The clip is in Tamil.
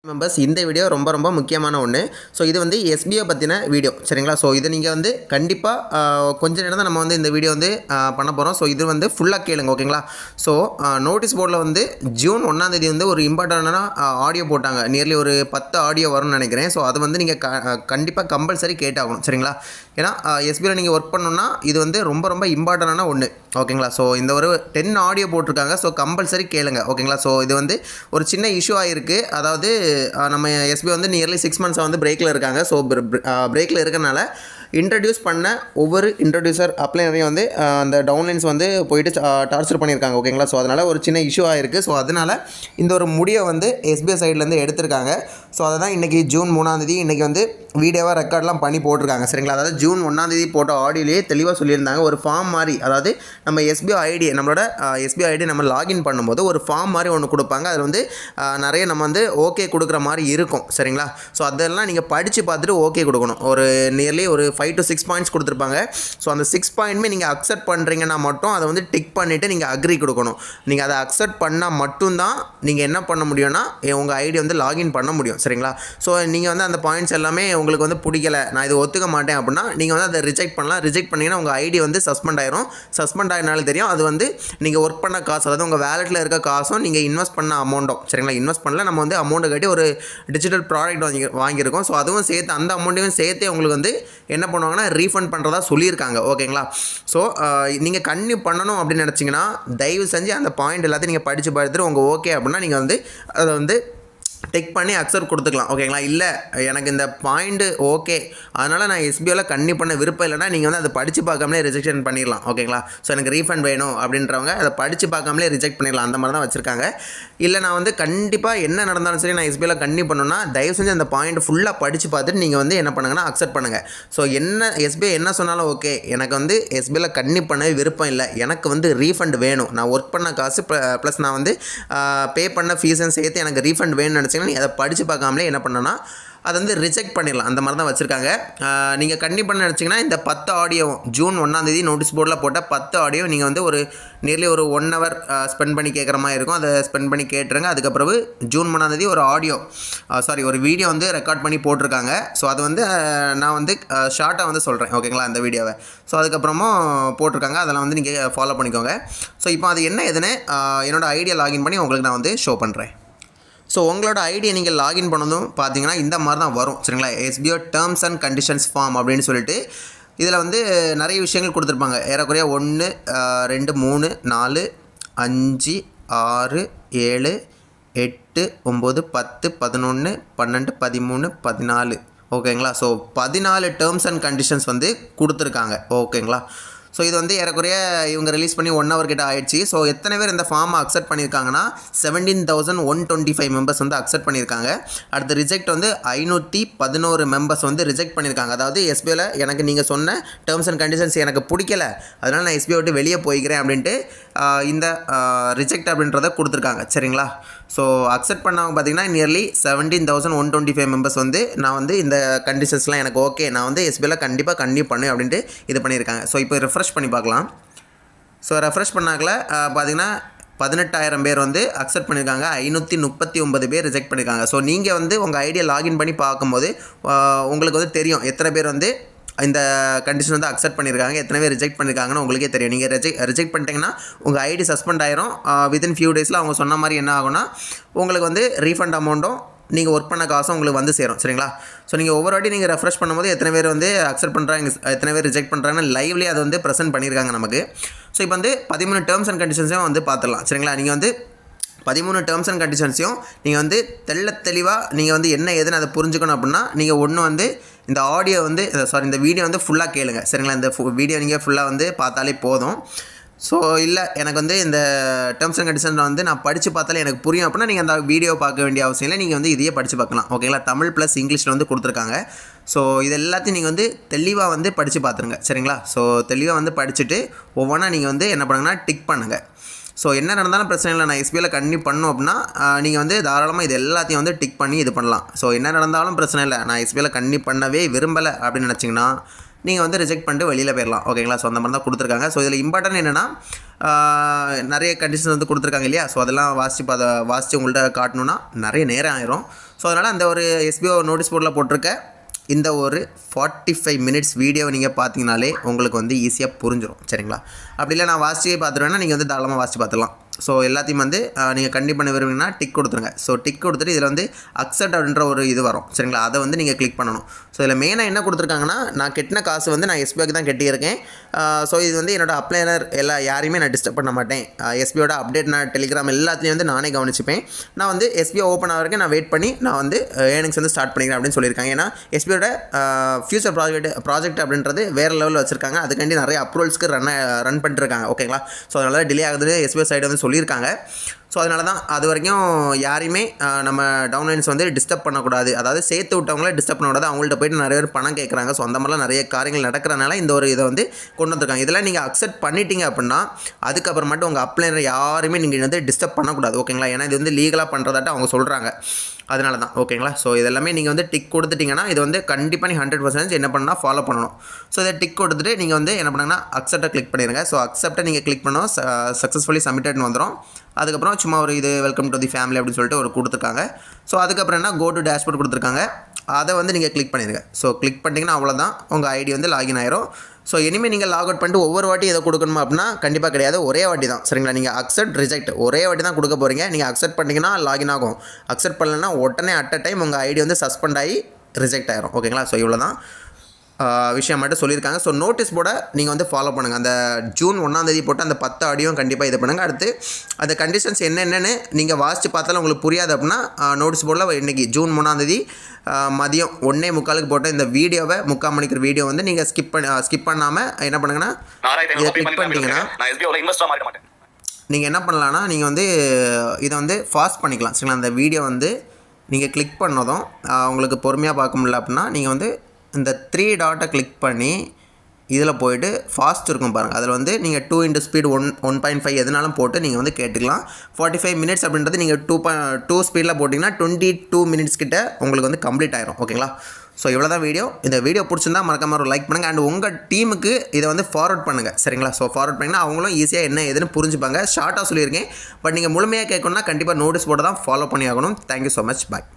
மெம்பர்ஸ் இந்த வீடியோ ரொம்ப ரொம்ப முக்கியமான ஒன்று. ஸோ இது வந்து எஸ்பிஐ பற்றின வீடியோ சரிங்களா. ஸோ இது நீங்கள் வந்து கண்டிப்பாக கொஞ்ச நேரம் தான் நம்ம வந்து இந்த வீடியோ வந்து பண்ண போகிறோம். ஸோ இது வந்து ஃபுல்லாக கேளுங்க ஓகேங்களா. ஸோ நோட்டீஸ் போர்டில் வந்து ஜூன் 1 வந்து ஒரு இம்பார்ட்டண்டான ஆடியோ போட்டாங்க. நியர்லி ஒரு 10 ஆடியோ வரும்னு நினைக்கிறேன். ஸோ அது வந்து நீங்கள் கண்டிப்பாக கம்பல்சரி கேட்டாகணும் சரிங்களா. ஏன்னா எஸ்பிஐயில் நீங்கள் ஒர்க் பண்ணணுன்னா இது வந்து ரொம்ப ரொம்ப இம்பார்ட்டண்டான ஒன்று ஓகேங்களா. ஸோ இந்த ஒரு 10 ஆடியோ போட்டிருக்காங்க. ஸோ கம்பல்சரி கேளுங்க ஓகேங்களா. ஸோ இது வந்து ஒரு சின்ன இஷ்யூ ஆகிருக்கு. அதாவது நம்ம எஸ்பிஐ வந்து நியர்லி 6 மந்த்ஸாக வந்து பிரேக்கில் இருக்காங்க. ஸோ பிரேக்கில் இருக்கிறனால இன்ட்ரடியூஸ் பண்ண ஒவ்வொரு இன்ட்ரடியூசர் அப்ளைனரையும் வந்து அந்த டவுன்லைன்ஸ் வந்து போயிட்டு டார்ச்சர் பண்ணியிருக்காங்க ஓகேங்களா. ஸோ அதனால் ஒரு சின்ன இஷ்யூ ஆகிருக்கு. ஸோ அதனால் இந்த ஒரு முடிவை வந்து எஸ்பிஐ சைட்லேருந்து எடுத்திருக்காங்க. ஸோ அதை தான் இன்றைக்கி ஜூன் 3 இன்றைக்கி வந்து வீடியோவாக ரெக்கார்ட்லாம் பண்ணி போட்டிருக்காங்க சரிங்களா. அதாவது ஜூன் 1 போட்ட ஆடியோலேயே தெளிவாக சொல்லியிருந்தாங்க. ஒரு ஃபார்ம் மாதிரி, அதாவது நம்ம எஸ்பிஐ ஐடி, நம்மளோட எஸ்பிஐ ஐடி நம்ம லாகின் பண்ணும்போது ஒரு ஃபார்ம் மாதிரி ஒன்று கொடுப்பாங்க. அதில் வந்து நிறைய நம்ம வந்து ஓகே கொடுக்குற மாதிரி இருக்கும் சரிங்களா. ஸோ அதெல்லாம் நீங்கள் படித்து பார்த்துட்டு ஓகே கொடுக்கணும். ஒரு நியர்லி ஒரு 5 to 6 பாயிண்ட்ஸ் கொடுத்துருப்பாங்க. ஸோ அந்த 6 பாயிண்ட்மே நீங்கள் அக்செப்ட் பண்ணுறீங்கன்னா மட்டும் அதை வந்து டிக் பண்ணிவிட்டு நீங்கள் அக்ரி கொடுக்கணும். நீங்கள் அதை அக்செப்ட் பண்ணால் மட்டும்தான் நீங்கள் என்ன பண்ண முடியும்னா உங்கள் ஐடி வந்து லாகின் பண்ண முடியும் சரிங்களா. ஸோ நீங்கள் வந்து அந்த பாயிண்ட்ஸ் எல்லாமே உங்களுக்கு வந்து பிடிக்கலை, நான் இது ஒத்துக்க மாட்டேன் அப்படின்னா நீங்கள் வந்து அதை ரிஜெக்ட் பண்ணலாம். ரிஜெக்ட் பண்ணிங்கன்னா உங்கள் ஐடி வந்து சஸ்பெண்ட் ஆயிரும். சஸ்பெண்ட் ஆகினாலும் தெரியும். அது வந்து நீங்கள் ஒர்க் பண்ண காசு, அதாவது உங்கள் வேலெட்டில் இருக்க காசும் நீங்கள் இன்வெஸ்ட் பண்ண அமௌண்ட்டும் சரிங்களா. இன்வெஸ்ட் பண்ணல, நம்ம வந்து அமௌண்ட்டை கட்டி ஒரு டிஜிட்டல் ப்ராடக்ட் வாங்கியிருக்கோம். ஸோ அதுவும் சேர்த்து அந்த அமௌண்ட்டையும் சேர்த்து உங்களுக்கு வந்து என்ன பண்ணுவாங்கன்னா ரீஃபண்ட் பண்ணுறதா சொல்லியிருக்காங்க ஓகேங்களா. ஸோ நீங்கள் கன்டினியூ பண்ணணும் அப்படின்னு நினச்சிங்கன்னா தயவு செஞ்சு அந்த பாயிண்ட் எல்லாத்தையும் நீங்கள் படித்து பார்த்துட்டு உங்கள் ஓகே அப்படின்னா நீங்கள் வந்து அதை வந்து டெக் பண்ணி அக்செப்ட் கொடுத்துக்கலாம் ஓகேங்களா. இல்லை எனக்கு இந்த பாயிண்ட்டு ஓகே, அதனால் நான் எஸ்பிஐயில் கன்டினியூ பண்ண விருப்பம் இல்லைனா நீங்கள் வந்து அதை படித்து பார்க்காமலே ரிஜெக்ஷன் பண்ணிடலாம் ஓகேங்களா. ஸோ எனக்கு ரீஃபண்ட் வேணும் அப்படின்றவங்க அதை படித்து பார்க்காமலே ரிஜெக்ட் பண்ணிடலாம். அந்த மாதிரி தான் வச்சுருக்காங்க. இல்லை நான் வந்து கண்டிப்பாக என்ன நடந்தாலும் சரி நான் எஸ்பிஐயில் கன்டினியூ பண்ணணும்னா தயவு செஞ்சு அந்த பாயிண்ட் ஃபுல்லாக படித்து பார்த்துட்டு நீங்கள் வந்து என்ன பண்ணுங்கன்னா அக்செப்ட் பண்ணுங்கள். ஸோ என்ன எஸ்பிஐ என்ன சொன்னாலும் ஓகே, எனக்கு வந்து எஸ்பிஐயில் கன்டினியூ பண்ண விருப்பம் இல்லை, எனக்கு வந்து ரீஃபண்ட் வேணும், நான் ஒர்க் பண்ண காசு ப்ளஸ் நான் வந்து பே பண்ண ஃபீஸும் சேர்த்து எனக்கு ரீஃபண்ட் வேணும்னு நீ அதை படித்து பார்க்காமலே என்ன பண்ணனா அதை வந்து ரிஜெக்ட் பண்ணிடலாம். அந்த மாதிரி தான் வச்சுருக்காங்க. நீங்கள் கண்டிப்பாக பண்ண நினச்சிங்கன்னா இந்த 10 ஆடியோ ஜூன் 1 நோட்டீஸ் போர்டில் போட்ட 10 ஆடியோ நீங்கள் வந்து ஒரு நியர்லி ஒரு 1 hour ஸ்பெண்ட் பண்ணி கேட்குற மாதிரி இருக்கும். அதை ஸ்பெண்ட் பண்ணி கேட்டுருங்க. அதுக்கப்புறம் ஜூன் 3 ஒரு ஆடியோ ஒரு வீடியோ வந்து ரெக்கார்ட் பண்ணி போட்டிருக்காங்க. ஸோ அது வந்து நான் வந்து ஷார்ட்டாக வந்து சொல்கிறேன் ஓகேங்களா அந்த வீடியோவை. ஸோ அதுக்கப்புறமும் போட்டிருக்காங்க, அதெல்லாம் வந்து நீங்கள் ஃபாலோ பண்ணிக்கோங்க. ஸோ இப்போ அது என்ன எதுன்னு என்னோடய ஐடியா லாகின் பண்ணி உங்களுக்கு நான் வந்து ஷோ பண்ணுறேன். ஸோ உங்களோட ஐடியை நீங்கள் லாகின் பண்ணதும் பார்த்தீங்கன்னா இந்த மாதிரி தான் வரும் சரிங்களா. SBI terms and conditions form அப்படின்னு சொல்லிட்டு இதில் வந்து நிறைய விஷயங்கள் கொடுத்துருப்பாங்க. ஏறக்குறைய 1 2 3 4 5 6 7 8 9 10 11 12 13 14 ஓகேங்களா. ஸோ 14 டேர்ம்ஸ் அண்ட் கண்டிஷன்ஸ் வந்து கொடுத்துருக்காங்க ஓகேங்களா. ஸோ இது வந்து ஏறக்குறைய இவங்க ரிலீஸ் பண்ணி 1 hour கிட்ட ஆயிடுச்சு. ஸோ எத்தனை பேர் இந்த ஃபார்மை அக்செப்ட் பண்ணியிருக்காங்கன்னா 17,125 மெம்பர்ஸ் வந்து அக்செப்ட் பண்ணியிருக்காங்க. அடுத்து ரிஜெக்ட் வந்து 511 மெம்பர்ஸ் வந்து ரிஜெக்ட் பண்ணியிருக்காங்க. அதாவது எஸ்பிஐயில் எனக்கு நீங்கள் சொன்ன டேர்ம்ஸ் அண்ட் கண்டிஷன்ஸ் எனக்கு பிடிக்கல, அதனால் நான் எஸ்பிஐ விட்டு வெளியே போய்க்கிறேன் அப்படின்ட்டு இந்த ரிஜெக்ட் அப்படின்றத கொடுத்துருக்காங்க சரிங்களா. ஸோ அக்செப்ட் பண்ணவங்க பார்த்தீங்கன்னா நியர்லி 17,125 மெம்பர்ஸ் வந்து நான் வந்து இந்த கண்டிஷன்ஸ்லாம் எனக்கு ஓகே, நான் வந்து எஸ்பிஐயில் கண்டிப்பாக கன்டினியூ பண்ணேன் அப்படின்ட்டு இது பண்ணியிருக்காங்க. ஸோ இப்போ ரெஃப்ரெஷ் பண்ணி பார்க்கலாம். ஸோ ரெஃப்ரெஷ் பண்ணாக்கல பார்த்தீங்கன்னா 18,000 பேர் வந்து அக்செப்ட் பண்ணியிருக்காங்க, 539 பேர் ரிஜெக்ட் பண்ணியிருக்காங்க. ஸோ நீங்கள் வந்து உங்கள் ஐடியா லாகின் பண்ணி பார்க்கும்போது உங்களுக்கு வந்து தெரியும் எத்தனை பேர் வந்து இந்த கண்டிஷன் வந்து அக்செப்ட் பண்ணியிருக்காங்க, எத்தனை பேர் ரிஜெக்ட் பண்ணியிருக்காங்கன்னு உங்களுக்கே தெரியும். நீங்கள் ரிஜெக்ட் பண்ணிட்டீங்கன்னா உங்கள் ஐடி சஸ்பெண்ட் ஆயிரும். வித்தின் ஃபியூ டேஸில் அவங்க சொன்ன மாதிரி என்ன ஆகும்னா உங்களுக்கு வந்து ரீஃபண்ட் அமௌண்ட்டும் நீங்கள் ஒர்க் பண்ண காசும் உங்களுக்கு வந்து சேரும் சரிங்களா. ஸோ நீங்கள் ஒவ்வொரு வாட்டி நீங்கள் ரெஃப்ரெஷ் பண்ணும்போது எத்தனை பேர் வந்து அக்செப்ட் பண்ணுறாங்க, எத்தனை பேர் ரிஜெக்ட் பண்ணுறாங்கன்னு லைவ்லேயே அதை வந்து ப்ரெசென்ட் பண்ணியிருக்காங்க நமக்கு. ஸோ இப்போ வந்து 13 டேர்ம்ஸ் அண்ட் கண்டிஷன்ஸையும் வந்து பார்த்துடலாம் சரிங்களா. நீங்கள் வந்து 13 டேர்ம்ஸ் அண்ட் கண்டிஷன்ஸையும் நீங்கள் வந்து தெளிவாக நீங்கள் வந்து என்ன ஏதுன்னு அதை புரிஞ்சுக்கணும் அப்படின்னா நீங்கள் ஒன்று வந்து இந்த ஆடியோ வந்து இந்த வீடியோ வந்து ஃபுல்லாக கேளுங்க சரிங்களா. இந்த வீடியோ நீங்கள் ஃபுல்லாக வந்து பார்த்தாலே போதும். ஸோ இல்லை எனக்கு வந்து இந்த டேர்ம்ஸ் அண்ட் கண்டிஷன் வந்து நான் படித்து பார்த்தாலே எனக்கு புரியும் அப்படின்னா நீங்கள் அந்த வீடியோ பார்க்க வேண்டிய அவசியம் இல்லை, நீங்கள் வந்து இதையே படித்து பார்க்கலாம் ஓகேங்களா. தமிழ் ப்ளஸ் இங்கிலீஷில் வந்து கொடுத்துருக்காங்க. ஸோ இது எல்லாத்தையும் நீங்கள் வந்து தெளிவாக வந்து படித்து பார்த்துருங்க சரிங்களா. ஸோ தெளிவாக வந்து படிச்சுட்டு ஒவ்வொன்றா நீங்கள் வந்து என்ன பண்ணுங்கன்னா டிக் பண்ணுங்கள். ஸோ என்ன நடந்தாலும் பிரச்சனை இல்லை, நான் எஸ்பிஐயில் கன்டினியூ பண்ணணும் அப்படின்னா நீங்கள் வந்து தாராளமாக இது எல்லாத்தையும் வந்து டிக் பண்ணி இது பண்ணலாம். ஸோ என்ன நடந்தாலும் பிரச்சனை இல்லை, நான் எஸ்பிஐயில் கன்டினியூ பண்ணவே விரும்பலை அப்படின்னு நினச்சிங்கன்னா நீங்கள் வந்து ரிஜெக்ட் பண்ணிட்டு வெளியில் போயிடலாம் ஓகேங்களா. ஸோ அந்த மாதிரி தான் கொடுத்துருக்காங்க. ஸோ இதில் இம்பார்ட்டன்ட் என்னென்னா நிறைய கண்டிஷன் வந்து கொடுத்துருக்காங்க இல்லையா. ஸோ அதெல்லாம் வாசித்து உங்கள்கிட்ட காட்டணுன்னா நிறைய நேரம் ஆயிரும். ஸோ அதனால் அந்த ஒரு எஸ்பிஓ நோட்டீஸ் போர்டில் போட்டிருக்க இந்த ஒரு 45 மினிட்ஸ் வீடியோவை நீங்கள் பார்த்தீங்கனாலே உங்களுக்கு வந்து ஈஸியாக புரிஞ்சிடும். சரிங்களா? அப்படி இல்லை நான் வாசிச்சு பார்த்துருவேன்னா நீங்கள் வந்து தாராளமாக வாசித்து பார்த்துக்கலாம். ஸோ எல்லாத்தையும் வந்து நீங்கள் கண்டிப்பாக பண்ண விரும்புங்கன்னா டிக் கொடுத்துருங்க. ஸோ டிக் கொடுத்துட்டு இதில் வந்து அக்செப்ட் அப்படின்ற ஒரு இது வரும். சரிங்களா? அதை வந்து நீங்கள் கிளிக் பண்ணணும். ஸோ இதில் மெயினாக என்ன கொடுத்துருக்காங்கன்னா, நான் கட்டின காசு வந்து நான் எஸ்பிஐக்கு தான் கட்டியிருக்கேன். ஸோ இது வந்து என்னோட அப்ளைனர் யாரையுமே நான் டிஸ்டர்ப் பண்ண மாட்டேன். எஸ்பியோட அப்டேட் நான் டெலிகிராம் எல்லாத்தையும் வந்து நானே கவனிச்சுப்பேன். நான் வந்து எஸ்பிஐ ஓப்பன் ஆக வரைக்கும் நான் வெயிட் பண்ணி நான் வந்து ஏர்னிங்ஸ் வந்து ஸ்டார்ட் பண்ணிக்கிறேன் அப்படின்னு சொல்லியிருக்காங்க. ஏன்னா எஸ்பியோட ஃபியூச்சர் ப்ராஜெக்ட் அப்படின்றது வேறு லெவலில் வச்சுருக்காங்க. அதுக்காண்டி நிறைய அப்ரூவல்ஸ்க்கு ரன் பண்ணிட்டுருக்காங்க. ஓகேங்களா? ஸோ அதனால டிலே ஆகுது எஸ்பிஐ சைடு வந்து சொல்லியிருக்காங்க. ஸோ அதனால தான் அது வரைக்கும் யாரையுமே நம்ம டவுன்லைன்ஸ் வந்து டிஸ்டர்ப் பண்ணக்கூடாது. அதாவது சேர்த்து விட்டவங்களே டிஸ்டர்ப் பண்ணக்கூடாது. அவங்கள்ட்ட போய்ட்டு நிறைய பேர் பணம் கேட்குறாங்க. ஸோ அந்த மாதிரிலாம் நிறைய காரியங்கள் நடக்கிறனால இந்த ஒரு இதை வந்து கொண்டு வந்திருக்காங்க. இதெல்லாம் நீங்கள் அக்செப்ட் பண்ணிட்டீங்க அப்படின்னா அதுக்கப்புறம் மட்டும் உங்கள் அப்ளைனர் யாருமே நீங்கள் வந்து டிஸ்டர்ப் பண்ணக்கூடாது. ஓகேங்களா? ஏன்னா இது வந்து லீகலாக பண்ணுறதாட்ட அவங்க சொல்கிறாங்க. அதனால தான். ஓகேங்களா? ஸோ இதெல்லாமே நீங்கள் வந்து டிக் கொடுத்துட்டிங்கன்னா இது வந்து கண்டிப்பாக நீ 100% என்ன பண்ணால் ஃபாலோ பண்ணணும். ஸோ இதை டிக் கொடுத்துட்டு நீங்கள் வந்து என்ன பண்ணுங்கன்னா அக்செப்டை கிளிக் பண்ணிடுங்க. ஸோ அக்செப்டை நீங்கள் கிளிக் பண்ணோம் சக்ஸஸ்ஃபுல்லி சப்மிட்டட்னு வந்துடும். அதுக்கப்புறம் சும்மா ஒரு இது வெல்கம் டு தி ஃபேமிலி அப்படின்னு சொல்லிட்டு ஒரு கொடுத்துருக்காங்க. ஸோ அதுக்கப்புறம் என்ன கோ டு டேஷ்போர்ட் கொடுத்துருக்காங்க. அதை வந்து நீங்கள் கிளிக் பண்ணிடுங்க. ஸோ கிளிக் பண்ணிட்டீங்கன்னா அவ்வளோதான், உங்கள் ஐடி வந்து லாகின் ஆயிரும். ஸோ இனிமேல் நீங்கள் லாக் அவுட் பண்ணிட்டு ஒவ்வொரு வாட்டி இதை கொடுக்கணுமா அப்படின்னா கண்டிப்பாக கிடையாது. ஒரே வாட்டி தான். சரிங்களா? நீங்கள் அக்செப்ட் ரிஜெக்ட் ஒரே வாட்டி தான் கொடுக்க போகிறீங்க. நீங்கள் அக்செப்ட் பண்ணிங்கன்னா லாகின் ஆகும். அக்செப்ட் பண்ணலைன்னா உடனே அட் அ டைம் உங்கள் ஐடி வந்து சஸ்பெண்ட் ஆகி ரிஜெக்ட் ஆயிரும். ஓகேங்களா? ஸோ இவ்வளோ தான் விஷயம் மட்டும் சொல்லியிருக்காங்க. ஸோ நோட்டீஸ் போர்டை நீங்கள் வந்து ஃபாலோ பண்ணுங்கள். அந்த ஜூன் 1 போட்டு அந்த 10 ஆடியோ கண்டிப்பாக இது பண்ணுங்கள். அடுத்து அந்த கண்டிஷன்ஸ் என்னென்னு நீங்கள் வாசித்து பார்த்தாலும் உங்களுக்கு புரியாது அப்படின்னா நோட்டீஸ் போர்டில் இன்றைக்கி ஜூன் 3 மதியம் 1:45 போட்ட இந்த வீடியோவை 3/4 மணிக்கு வீடியோ வந்து நீங்கள் ஸ்கிப் பண்ணாமல் என்ன பண்ணுங்கன்னா இதை கிளிக் பண்ணிட்டீங்கன்னா நீங்கள் என்ன பண்ணலான்னா நீங்கள் வந்து இதை வந்து ஃபாஸ்ட் பண்ணிக்கலாம். சரிங்களா? அந்த வீடியோ வந்து நீங்கள் கிளிக் பண்ணதும் உங்களுக்கு பொறுமையாக பார்க்க முடியல அப்படின்னா நீங்கள் வந்து இந்த 3 டாட்டை கிளிக் பண்ணி இதில் போய்ட்டு ஃபாஸ்ட் இருக்கும் பாருங்கள். அதில் வந்து நீங்கள் 2x ஸ்பீட் 1.5 எதுனாலும் போட்டு நீங்கள் வந்து கேட்டுக்கலாம். 45 மினிட்ஸ் அப்படின்றது நீங்கள் 2 ஸ்பீடில் போட்டிங்கன்னா 22 மினிட்ஸ் கிட்ட உங்களுக்கு வந்து கம்ப்ளீட் ஆயிரும். ஓகேங்களா? ஸோ இவ்வளோ தான் வீடியோ. இந்த வீடியோ பிடிச்சிருந்தா மறக்காம ஒரு லைக் பண்ணுங்கள். அண்ட் உங்கள் டீமுக்கு இதை வந்து ஃபார்வர்ட் பண்ணுங்கள். சரிங்களா? ஸோ ஃபார்வர்ட் பண்ணிங்கன்னா அவங்களும் ஈஸியாக என்ன எதுன்னு புரிஞ்சுப்பாங்க. ஷார்ட்டாக சொல்லியிருக்கேன். பட் நீங்கள் முழுமையாக கேட்கணுன்னா கண்டிப்பாக நோட்டீஸ் போர்டை தான் ஃபாலோ பண்ணி ஆகணும். Thank you so much. பாய்.